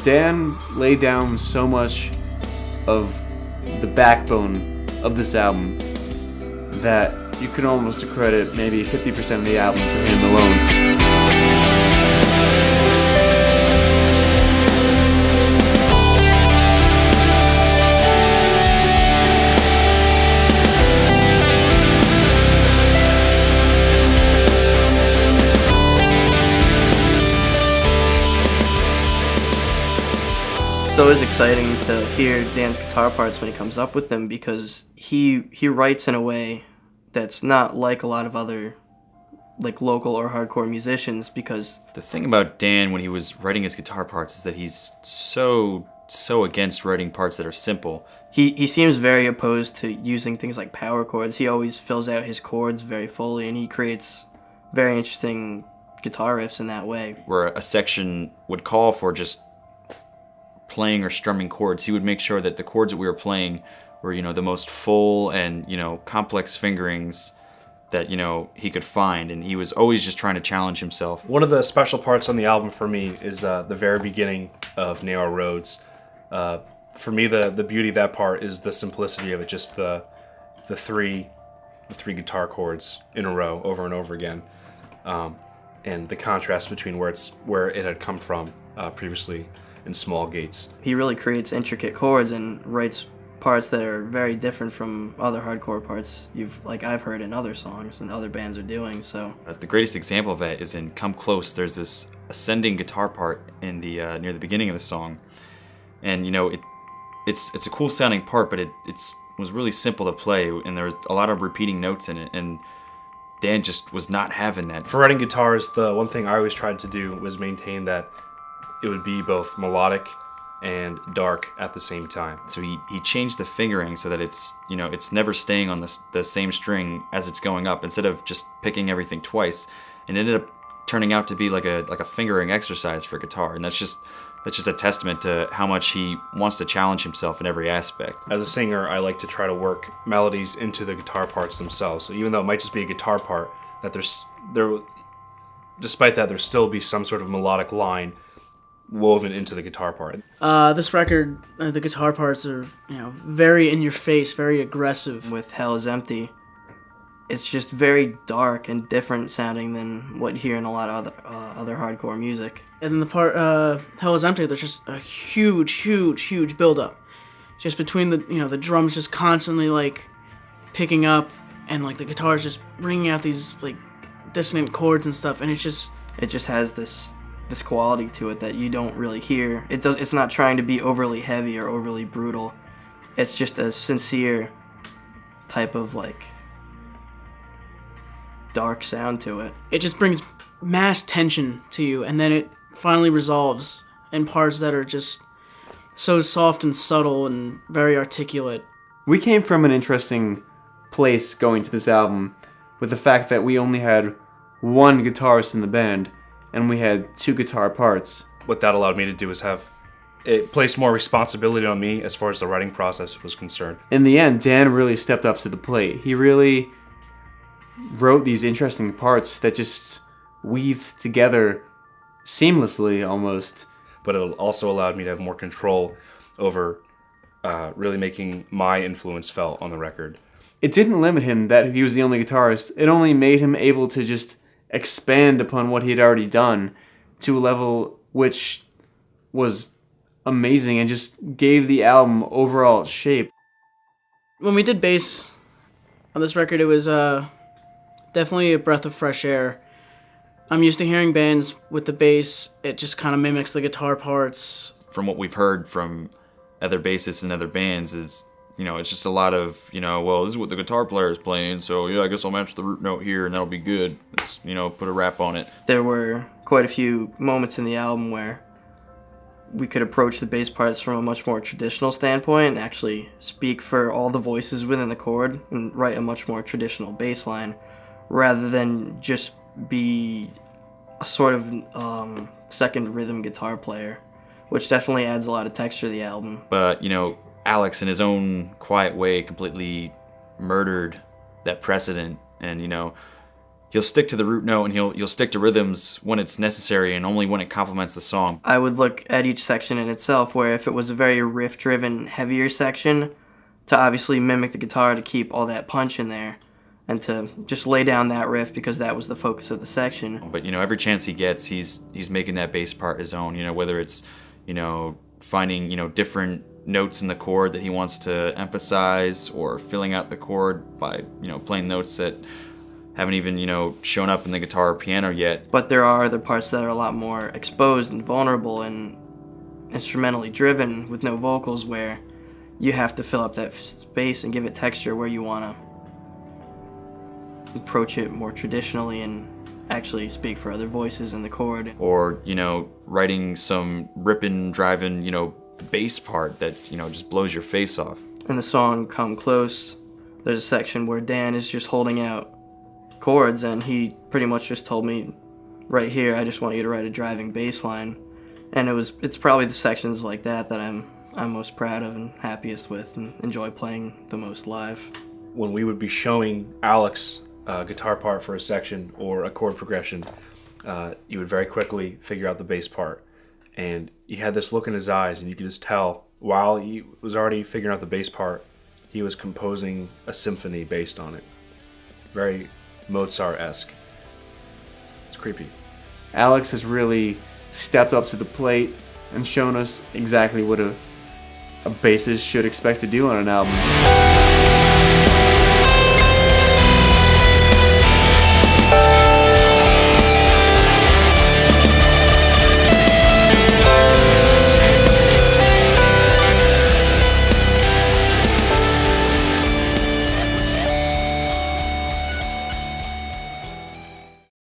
Dan laid down so much of the backbone of this album that you could almost credit maybe 50% of the album for him alone. It's always exciting to hear Dan's guitar parts when he comes up with them, because he writes in a way that's not like a lot of other like local or hardcore musicians. Because the thing about Dan when he was writing his guitar parts is that he's so against writing parts that are simple. He seems very opposed to using things like power chords. He always fills out his chords very fully, and he creates very interesting guitar riffs in that way. Where a section would call for just playing or strumming chords, he would make sure that the chords that we were playing were, the most full and, complex fingerings that, he could find. And he was always just trying to challenge himself. One of the special parts on the album for me is the very beginning of Narrow Roads. For me, the beauty of that part is the simplicity of it, just the three guitar chords in a row over and over again. And the contrast between where it had come from previously in small gates. He really creates intricate chords and writes parts that are very different from other hardcore parts I've heard in other songs and other bands are doing. So the greatest example of that is in Come Close. There's this ascending guitar part in the near the beginning of the song, and it's a cool sounding part, but it was really simple to play, and there was a lot of repeating notes in it, and Dan just was not having that. For writing guitars, the one thing I always tried to do was maintain that it would be both melodic and dark at the same time. So he changed the fingering so that it's never staying on the same string as it's going up, instead of just picking everything twice. And it ended up turning out to be like a fingering exercise for guitar, and that's just a testament to how much he wants to challenge himself in every aspect. As a singer, I like to try to work melodies into the guitar parts themselves. So even though it might just be a guitar part, despite that, there still be some sort of melodic line woven into the guitar part. This record, the guitar parts are, very in your face, very aggressive. With Hell Is Empty, it's just very dark and different sounding than what you hear in a lot of other hardcore music. And then the part, Hell Is Empty, there's just a huge build-up. Just between the drums just constantly, picking up, and, the guitar's just bringing out these, dissonant chords and stuff, and it just has this quality to it that you don't really hear. It's not trying to be overly heavy or overly brutal. It's just a sincere type of dark sound to it. It just brings mass tension to you, and then it finally resolves in parts that are just so soft and subtle and very articulate. We came from an interesting place going to this album with the fact that we only had one guitarist in the band, and we had two guitar parts. What that allowed me to do is it placed more responsibility on me as far as the writing process was concerned. In the end, Dan really stepped up to the plate. He really wrote these interesting parts that just weaved together seamlessly almost. But it also allowed me to have more control over really making my influence felt on the record. It didn't limit him that he was the only guitarist. It only made him able to just expand upon what he had already done to a level which was amazing and just gave the album overall shape. When we did bass on this record, it was definitely a breath of fresh air. I'm used to hearing bands with the bass. It just kind of mimics the guitar parts. From what we've heard from other bassists and other bands is, it's just a lot of, well, this is what the guitar player is playing, so yeah, I guess I'll match the root note here and that'll be good. Let's, put a rap on it. There were quite a few moments in the album where we could approach the bass parts from a much more traditional standpoint and actually speak for all the voices within the chord and write a much more traditional bass line, rather than just be a sort of second rhythm guitar player, which definitely adds a lot of texture to the album. But, Alex, in his own quiet way, completely murdered that precedent. And, he'll stick to the root note and you'll stick to rhythms when it's necessary and only when it complements the song. I would look at each section in itself, where if it was a very riff-driven, heavier section, to obviously mimic the guitar to keep all that punch in there, and to just lay down that riff because that was the focus of the section. But every chance he gets, he's making that bass part his own. Whether it's finding different notes in the chord that he wants to emphasize, or filling out the chord by playing notes that haven't even shown up in the guitar or piano yet. But there are other parts that are a lot more exposed and vulnerable and instrumentally driven with no vocals, where you have to fill up that space and give it texture, where you want to approach it more traditionally and actually speak for other voices in the chord. Or writing some ripping, driving bass part that just blows your face off. In the song Come Close, there's a section where Dan is just holding out chords, and he pretty much just told me, right here, I just want you to write a driving bass line. And it's probably the sections like that that I'm most proud of and happiest with and enjoy playing the most live. When we would be showing Alex a guitar part for a section or a chord progression, you would very quickly figure out the bass part. And he had this look in his eyes, and you could just tell while he was already figuring out the bass part, he was composing a symphony based on it. Very Mozart-esque. It's creepy. Alex has really stepped up to the plate and shown us exactly what a bassist should expect to do on an album.